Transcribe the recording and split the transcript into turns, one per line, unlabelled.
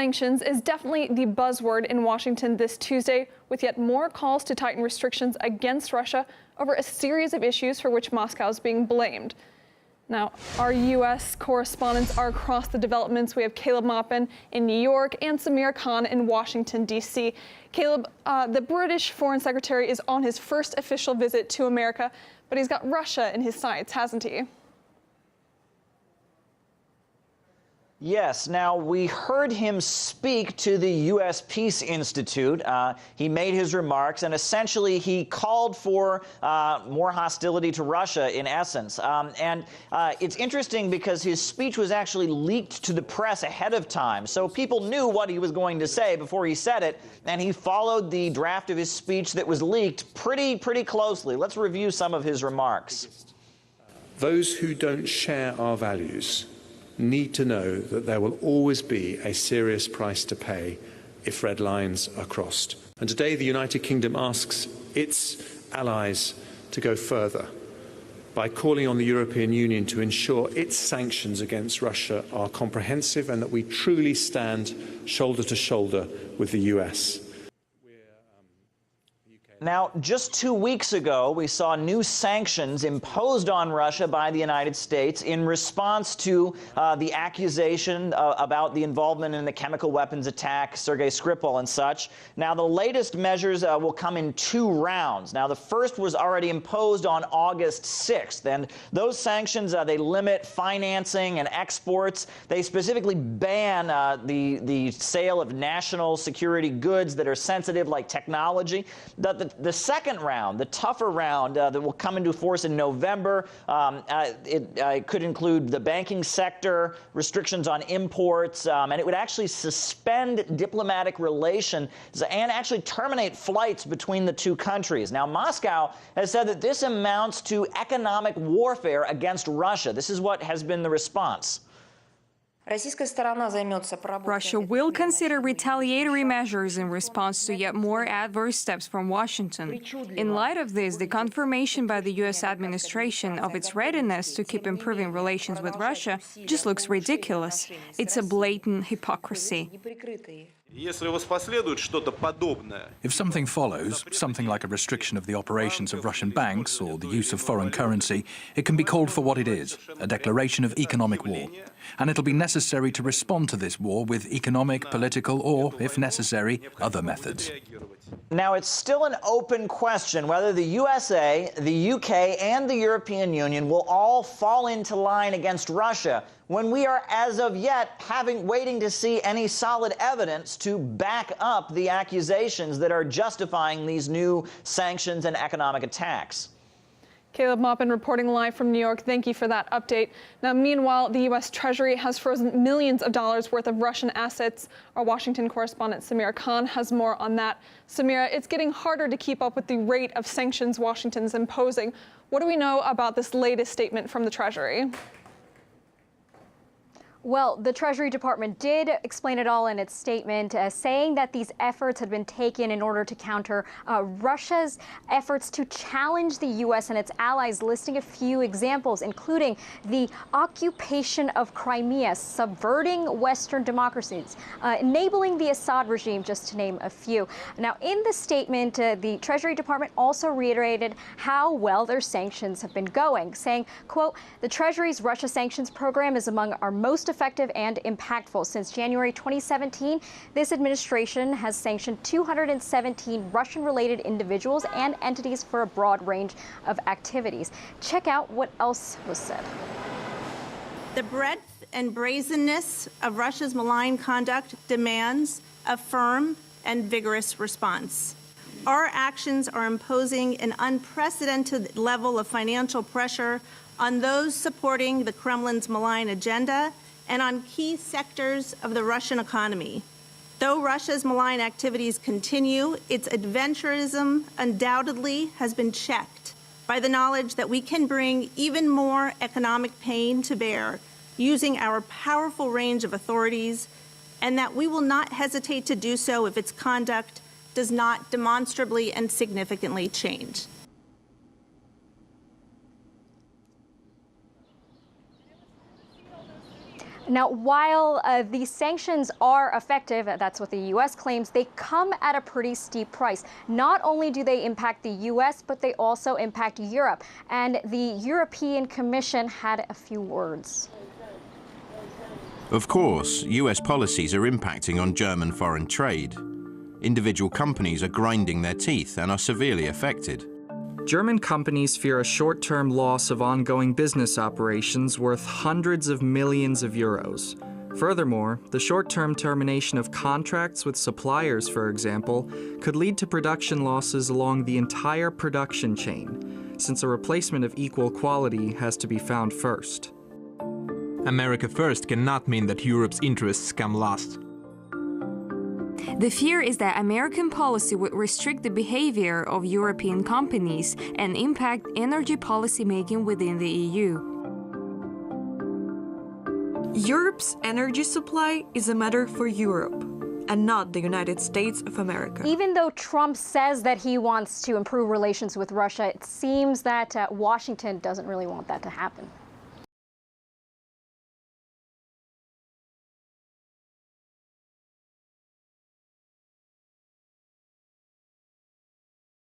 Sanctions is definitely the buzzword in Washington this Tuesday, with yet more calls to tighten restrictions against Russia over a series of issues for which Moscow is being blamed. Now, our U.S. correspondents are across the developments. We have Caleb Maupin in New York and Samir Khan in Washington, D.C. Caleb, the British Foreign Secretary is on his first official visit to America, but he's got Russia in his sights, hasn't he?
Yes. Now, we heard him speak to the U.S. Peace Institute. He made his remarks, and essentially he called for more hostility to Russia, in essence. It's interesting because his speech was actually leaked to the press ahead of time, so people knew what he was going to say before he said it, and he followed the draft of his speech that was leaked pretty closely. Let's review some of his remarks.
Those who don't share our values need to know that there will always be a serious price to pay if red lines are crossed. And today the United Kingdom asks its allies to go further by calling on the European Union to ensure its sanctions against Russia are comprehensive and that we truly stand shoulder to shoulder with the US.
Now, just 2 weeks ago, we saw new sanctions imposed on Russia by the United States in response to the accusation about the involvement in the chemical weapons attack, Sergei Skripal and such. Now, the latest measures will come in 2 rounds. Now, the first was already imposed on August 6th, and those sanctions, they limit financing and exports. They specifically ban the sale of national security goods that are sensitive, like technology. The second round, the tougher round that will come into force in November, it could include the banking sector, restrictions on imports, and it would actually suspend diplomatic relations and actually terminate flights between the 2 countries. Now, Moscow has said that this amounts to economic warfare against Russia. This is what has been the response.
Russia will consider retaliatory measures in response to yet more adverse steps from Washington. In light of this, the confirmation by the U.S. administration of its readiness to keep improving relations with Russia just looks ridiculous. It's a blatant hypocrisy.
If something follows, something like a restriction of the operations of Russian banks or the use of foreign currency, it can be called for what it is, a declaration of economic war. And it'll be necessary to respond to this war with economic, political, or, if necessary, other methods.
Now, it's still an open question whether the USA, the UK, and the European Union will all fall into line against Russia when we are, as of yet, waiting to see any solid evidence to back up the accusations that are justifying these new sanctions and economic attacks.
Caleb Maupin reporting live from New York. Thank you for that update. Now, meanwhile, the U.S. Treasury has frozen millions of dollars worth of Russian assets. Our Washington correspondent Samir Khan has more on that. Samira, it's getting harder to keep up with the rate of sanctions Washington's imposing. What do we know about this latest statement from the Treasury?
Well, the Treasury Department did explain it all in its statement, saying that these efforts had been taken in order to counter Russia's efforts to challenge the U.S. and its allies, listing a few examples, including the occupation of Crimea, subverting Western democracies, enabling the Assad regime, just to name a few. Now, in the statement, the Treasury Department also reiterated how well their sanctions have been going, saying, quote, "The Treasury's Russia sanctions program is among our most effective and impactful. Since January 2017, this administration has sanctioned 217 Russian-related individuals and entities for a broad range of activities." Check out what else was said.
The breadth and brazenness of Russia's malign conduct demands a firm and vigorous response. Our actions are imposing an unprecedented level of financial pressure on those supporting the Kremlin's malign agenda and on key sectors of the Russian economy. Though Russia's malign activities continue, its adventurism undoubtedly has been checked by the knowledge that we can bring even more economic pain to bear using our powerful range of authorities, and that we will not hesitate to do so if its conduct does not demonstrably and significantly change.
Now, while these sanctions are effective, that's what the U.S. claims, they come at a pretty steep price. Not only do they impact the U.S., but they also impact Europe. And the European Commission had a few words.
Of course, US policies are impacting on German foreign trade. Individual companies are grinding their teeth and are severely affected.
German companies fear a short-term loss of ongoing business operations worth hundreds of millions of euros. Furthermore, the short-term termination of contracts with suppliers, for example, could lead to production losses along the entire production chain, since a replacement of equal quality has to be found first.
America first cannot mean that Europe's interests come last.
The fear is that American policy would restrict the behavior of European companies and impact energy policy making within the EU.
Europe's energy supply is a matter for Europe and not the United States of America.
Even though Trump says that he wants to improve relations with Russia, it seems that Washington doesn't really want that to happen.